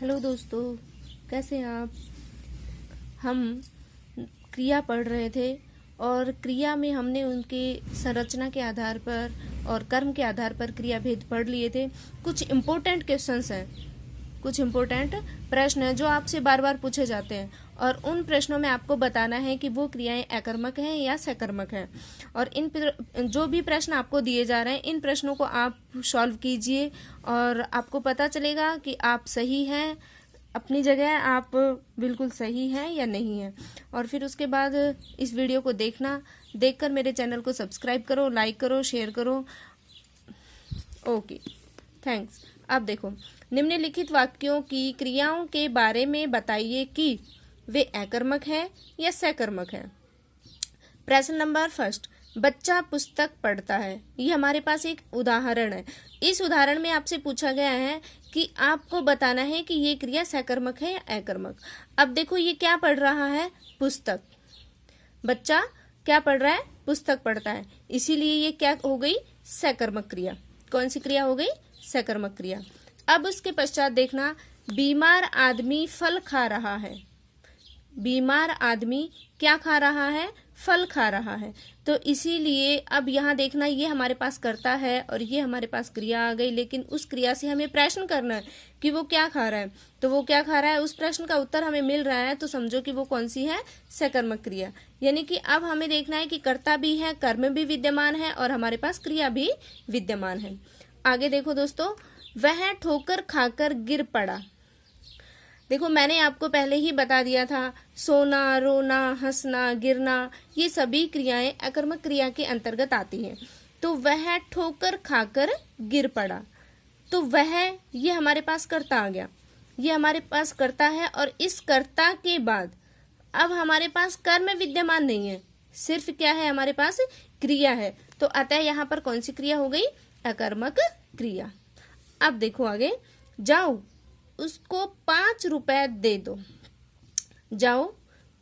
Hello दोस्तों, कैसे हैं आप। हम क्रिया पढ़ रहे थे और क्रिया में हमने उनके संरचना के आधार पर और कर्म के आधार पर क्रिया भेद पढ़ लिए थे। कुछ इम्पोर्टेंट क्वेश्चंस हैं, कुछ इम्पोर्टेंट प्रश्न हैं जो आपसे बार बार पूछे जाते हैं और उन प्रश्नों में आपको बताना है कि वो क्रियाएं अकर्मक हैं या सकर्मक हैं। और इन जो भी प्रश्न आपको दिए जा रहे हैं, इन प्रश्नों को आप सॉल्व कीजिए और आपको पता चलेगा कि आप सही हैं, अपनी जगह आप बिल्कुल सही हैं या नहीं हैं। और फिर उसके बाद इस वीडियो को देखकर मेरे चैनल को सब्सक्राइब करो, लाइक करो, शेयर करो। Okay, thanks. अब देखो, निम्नलिखित वाक्यों की क्रियाओं के बारे में बताइए कि वे अकर्मक है या सकर्मक है। प्रश्न नंबर फर्स्ट, बच्चा पुस्तक पढ़ता है। ये हमारे पास एक उदाहरण है। इस उदाहरण में आपसे पूछा गया है कि आपको बताना है कि ये क्रिया सकर्मक है या अकर्मक। अब देखो, ये क्या पढ़ रहा है? पुस्तक। बच्चा क्या पढ़ रहा है? पुस्तक पढ़ता है, इसीलिए ये क्या हो गई? सकर्मक क्रिया। कौन सी क्रिया हो गई? सकर्मक क्रिया। अब उसके पश्चात देखना, बीमार आदमी फल खा रहा है। बीमार आदमी क्या खा रहा है? फल खा रहा है। तो इसीलिए अब यहाँ देखना, ये हमारे पास कर्ता है और ये हमारे पास क्रिया आ गई, लेकिन उस क्रिया से हमें प्रश्न करना है कि वो क्या खा रहा है। तो वो क्या खा रहा है, उस प्रश्न का उत्तर हमें मिल रहा है, तो समझो कि वो कौन सी है? सकर्मक क्रिया। यानी कि अब हमें देखना है कि कर्ता भी है, कर्म भी विद्यमान है और हमारे पास क्रिया भी विद्यमान है। आगे देखो दोस्तों, वह ठोकर खाकर गिर पड़ा। देखो, मैंने आपको पहले ही बता दिया था, सोना, रोना, हंसना, गिरना, ये सभी क्रियाएं अकर्मक क्रिया के अंतर्गत आती हैं। तो वह ठोकर खाकर गिर पड़ा, तो वह, ये हमारे पास कर्ता आ गया, ये हमारे पास कर्ता है। और इस कर्ता के बाद अब हमारे पास कर्म विद्यमान नहीं है, सिर्फ क्या है? हमारे पास क्रिया है। तो अतः यहाँ पर कौन सी क्रिया हो गई? अकर्मक क्रिया। अब देखो आगे, जाओ उसको 5 रुपए दे दो। जाओ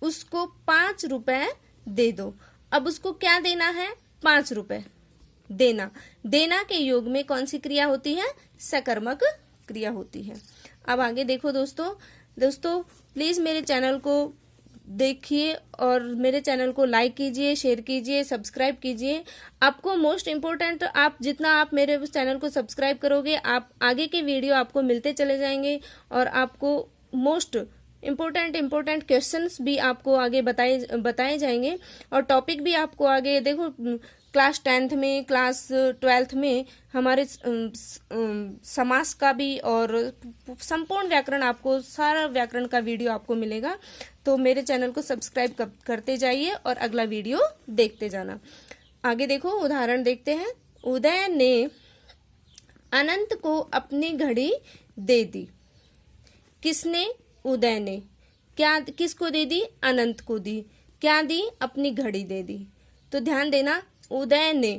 उसको 5 रुपए दे दो। अब उसको क्या देना है? 5 रुपए देना। देना के योग में कौन सी क्रिया होती है? सकर्मक क्रिया होती है। अब आगे देखो दोस्तों प्लीज मेरे चैनल को देखिए और मेरे चैनल को लाइक कीजिए, शेयर कीजिए, सब्सक्राइब कीजिए। आपको मोस्ट इम्पोर्टेंट, आप जितना आप मेरे चैनल को सब्सक्राइब करोगे, आप आगे के वीडियो आपको मिलते चले जाएंगे और आपको मोस्ट इम्पोर्टेंट क्वेश्चंस भी आपको आगे बताए जाएंगे और टॉपिक भी आपको आगे, देखो क्लास 10th में, क्लास 12th में हमारे समास का भी और संपूर्ण व्याकरण, आपको सारा व्याकरण का वीडियो आपको मिलेगा। तो मेरे चैनल को सब्सक्राइब करते जाइए और अगला वीडियो देखते जाना। आगे देखो, उदाहरण देखते हैं। उदय ने अनंत को अपनी घड़ी दे दी। किसने? उदय ने। क्या किसको दे दी? अनंत को दी। क्या दी? अपनी घड़ी दे दी। तो ध्यान देना, उदय ने,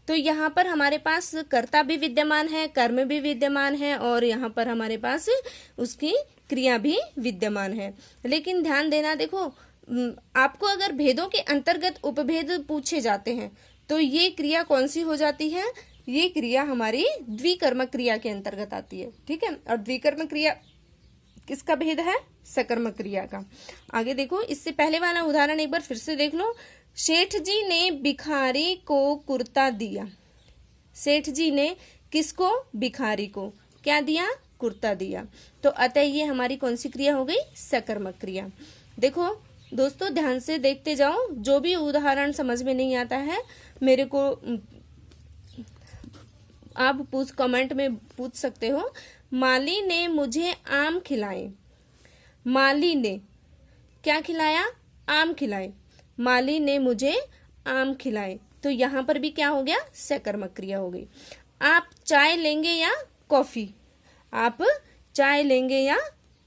तो यहाँ पर हमारे पास कर्ता भी विद्यमान है, कर्म भी विद्यमान है और यहाँ पर हमारे पास उसकी क्रिया भी विद्यमान है। लेकिन ध्यान देना, देखो आपको अगर भेदों के अंतर्गत उपभेद पूछे जाते हैं तो ये क्रिया कौन सी हो जाती है? ये क्रिया हमारी द्विकर्मक क्रिया के अंतर्गत आती है। ठीक है, और द्विकर्मक क्रिया किसका भेद है? सकर्मक क्रिया का। आगे देखो, इससे पहले वाला उदाहरण एक बार फिर से देख लो। सेठ जी ने भिखारी को कुर्ता दिया। सेठ जी ने किसको? भिखारी को क्या दिया? कुर्ता दिया। तो अतः ये हमारी कौन सी क्रिया हो गई? सकर्मक क्रिया। देखो दोस्तों, ध्यान से देखते जाओ, जो भी उदाहरण समझ में नहीं आता है मेरे को आप कमेंट में पूछ सकते हो। माली ने मुझे आम खिलाए। माली ने क्या खिलाया? आम खिलाए। माली ने मुझे आम खिलाए, तो यहाँ पर भी क्या हो गया? सकर्मक क्रिया हो गई। आप चाय लेंगे या कॉफी? आप चाय लेंगे या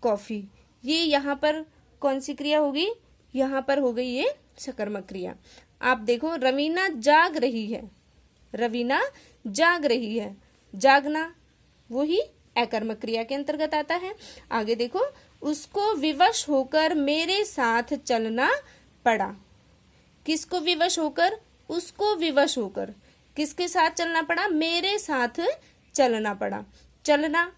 कॉफी, ये यहाँ पर कौन सी क्रिया होगी? यहाँ पर हो गई ये सकर्मक क्रिया। आप देखो, रवीना जाग रही है। रवीना जाग रही है। जागना वो ही अकर्मक क्रिया के अंतर्गत आता है। आगे देखो, उसको विवश होकर मेरे साथ चलना पड़ा। किसको विवश होकर? उसको विवश होकर किसके साथ चलना पड़ा? मेरे साथ चलना पड़ा। चलना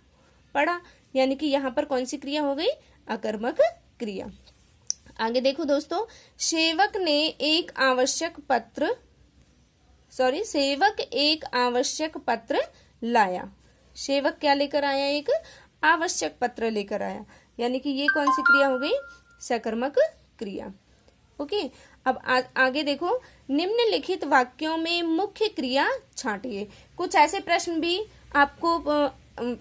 पढ़ा, यानी कि यहाँ पर कौन सी क्रिया हो गई? अकर्मक क्रिया। आगे देखो दोस्तों, सेवक एक आवश्यक पत्र लाया। सेवक क्या लेकर आया? एक आवश्यक पत्र लेकर आया, यानी कि ये कौन सी क्रिया हो गई? सकर्मक क्रिया। ओके, अब आगे देखो, निम्नलिखित वाक्यों में मुख्य क्रिया छांटिए। कुछ ऐसे प्रश्न भी आपको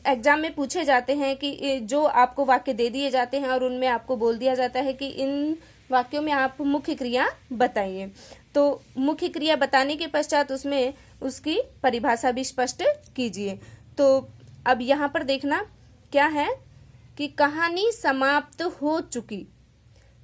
एग्जाम में पूछे जाते हैं कि जो आपको वाक्य दे दिए जाते हैं और उनमें आपको बोल दिया जाता है कि इन वाक्यों में आप मुख्य क्रिया बताइए। तो मुख्य क्रिया बताने के पश्चात उसमें उसकी परिभाषा भी स्पष्ट कीजिए। तो अब यहाँ पर देखना क्या है कि कहानी समाप्त हो चुकी।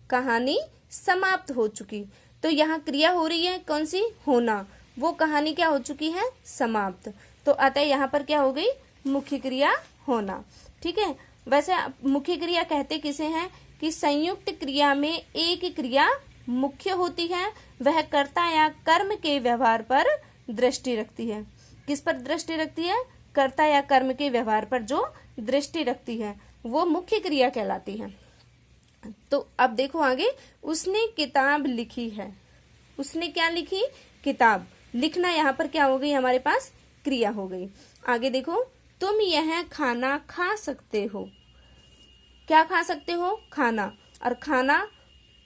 कहानी समाप्त हो चुकी, तो यहाँ क्रिया हो रही है कौन सी? होना। वो कहानी क्या हो चुकी है? समाप्त। तो अतः यहाँ पर क्या हो गई? मुख्य क्रिया होना। ठीक है, वैसे मुख्य क्रिया कहते किसे हैं? कि संयुक्त क्रिया में एक क्रिया मुख्य होती है, वह कर्ता या कर्म के व्यवहार पर दृष्टि रखती है। किस पर दृष्टि रखती है? कर्ता या कर्म के व्यवहार पर जो दृष्टि रखती है वो मुख्य क्रिया कहलाती है। तो अब देखो आगे, उसने किताब लिखी है। उसने क्या लिखी? किताब। लिखना यहाँ पर क्या हो गई? हमारे पास क्रिया हो गई। आगे देखो, तुम यह खाना खा सकते हो। क्या खा सकते हो? खाना। और खाना,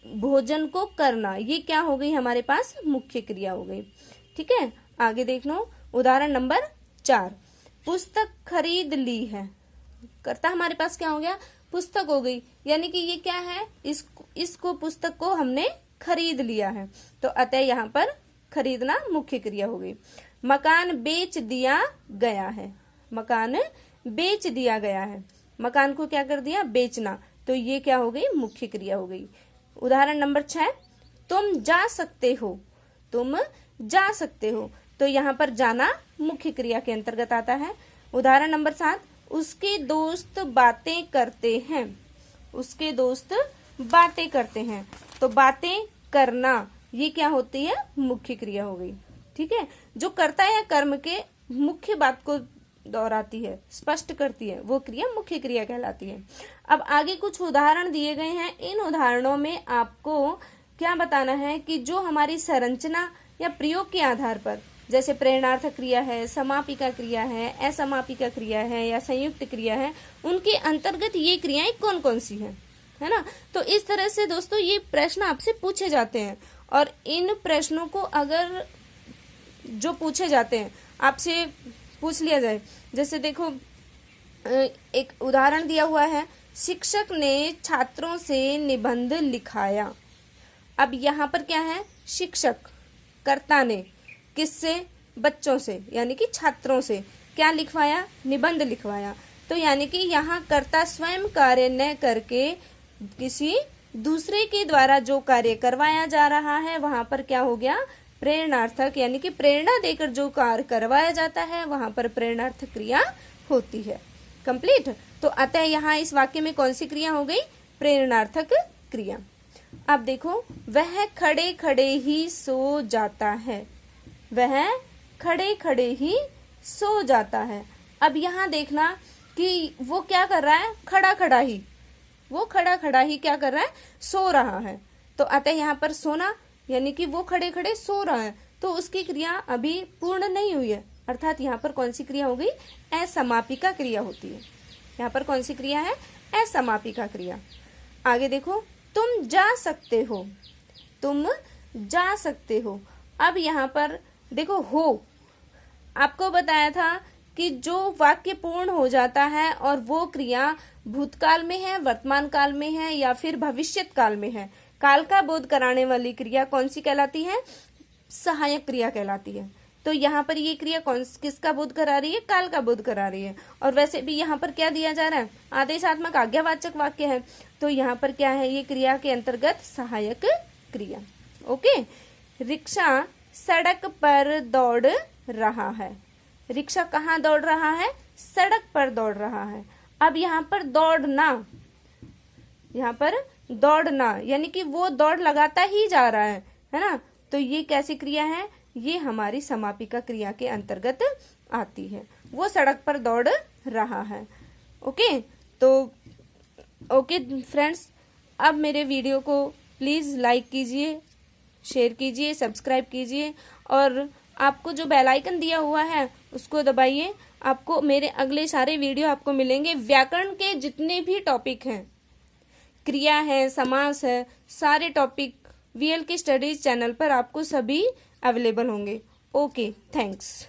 भोजन को करना, ये क्या हो गई? हमारे पास मुख्य क्रिया हो गई। ठीक है, आगे देख लो, उदाहरण नंबर 4, पुस्तक खरीद ली है। कर्ता हमारे पास क्या हो गया? पुस्तक हो गई, यानी कि ये क्या है? इसको पुस्तक को हमने खरीद लिया है, तो अतः यहाँ पर खरीदना मुख्य क्रिया हो गई। मकान बेच दिया गया है। मकान बेच दिया गया है, मकान को क्या कर दिया? बेचना, तो ये क्या हो गई? मुख्य क्रिया हो गई। उदाहरण नंबर 6, तुम जा सकते हो। तुम जा सकते हो, तो यहाँ पर जाना मुख्य क्रिया के अंतर्गत आता है। उदाहरण नंबर 7, उसके दोस्त बातें करते हैं। उसके दोस्त बातें करते हैं, तो बातें करना ये क्या होती है? मुख्य क्रिया हो गई। ठीक है, जो कर्ता या कर्म के मुख्य बात को दोहराती है, स्पष्ट करती है, वो क्रिया मुख्य क्रिया कहलाती है। अब आगे कुछ उदाहरण दिए गए हैं। इन उदाहरणों में आपको क्या बताना है कि जो हमारी संरचना या प्रयोग के आधार पर, जैसे प्रेरणार्थक क्रिया है, समापिका क्रिया है, असमापिका क्रिया है या संयुक्त क्रिया है, उनके अंतर्गत ये क्रियाएं कौन कौन सी हैं, है ना। तो इस तरह से दोस्तों ये प्रश्न आपसे पूछे जाते हैं, और इन प्रश्नों को अगर जो पूछे जाते हैं आपसे पूछ लिया जाए, जैसे देखो एक उदाहरण दिया हुआ है, शिक्षक ने छात्रों से निबंध लिखाया। अब यहाँ पर क्या है? शिक्षक, कर्ता ने किससे? बच्चों से, यानी कि छात्रों से क्या लिखवाया? निबंध लिखवाया। तो यानी कि यहाँ कर्ता स्वयं कार्य न करके किसी दूसरे के द्वारा जो कार्य करवाया जा रहा है वहां पर क्या हो गया? प्रेरणार्थक, यानी कि प्रेरणा देकर जो कार्य करवाया जाता है वहां पर प्रेरणार्थक क्रिया होती है। कंप्लीट। तो अतः यहाँ इस वाक्य में कौन सी क्रिया हो गई? प्रेरणार्थक क्रिया। अब देखो, वह खड़े खड़े ही सो जाता है। वह खड़े खड़े ही सो जाता है। अब यहाँ देखना कि वो क्या कर रहा है? खड़ा खड़ा ही, वो खड़ा खड़ा ही क्या कर रहा है? सो रहा है। तो अतः यहाँ पर सोना, यानी कि वो खड़े खड़े सो रहा है, तो उसकी क्रिया अभी पूर्ण नहीं हुई है, अर्थात यहाँ पर कौन सी क्रिया हो गई? असमापिका क्रिया होती है। यहाँ पर कौन सी क्रिया है? असमापिका क्रिया। आगे देखो, तुम जा सकते हो। तुम जा सकते हो। अब यहाँ पर देखो, हो, आपको बताया था कि जो वाक्य पूर्ण हो जाता है और वो क्रिया भूतकाल में है, वर्तमान काल में है या फिर भविष्यत काल में है, काल का बोध कराने वाली क्रिया कौन सी कहलाती है? सहायक क्रिया कहलाती है। तो यहाँ पर ये क्रिया किसका बोध करा रही है? काल का बोध करा रही है। और वैसे भी यहाँ पर क्या दिया जा रहा है? आदेशात्मक आज्ञावाचक वाक्य है, तो यहाँ पर क्या है? ये क्रिया के अंतर्गत सहायक क्रिया। ओके। रिक्शा सड़क पर दौड़ रहा है। रिक्शा कहाँ दौड़ रहा है? सड़क पर दौड़ रहा है। अब यहाँ पर दौड़ना, यहाँ पर दौड़ना यानी कि वो दौड़ लगाता ही जा रहा है ना। तो ये कैसी क्रिया है? ये हमारी समापिका क्रिया के अंतर्गत आती है। वो सड़क पर दौड़ रहा है। ओके, तो ओके फ्रेंड्स, अब मेरे वीडियो को प्लीज़ लाइक कीजिए, शेयर कीजिए, सब्सक्राइब कीजिए और आपको जो बेल आइकन दिया हुआ है उसको दबाइए। आपको मेरे अगले सारे वीडियो आपको मिलेंगे। व्याकरण के जितने भी टॉपिक हैं, क्रिया है, समास है, सारे टॉपिक वीएल की स्टडीज चैनल पर आपको सभी अवेलेबल होंगे। Okay, thanks.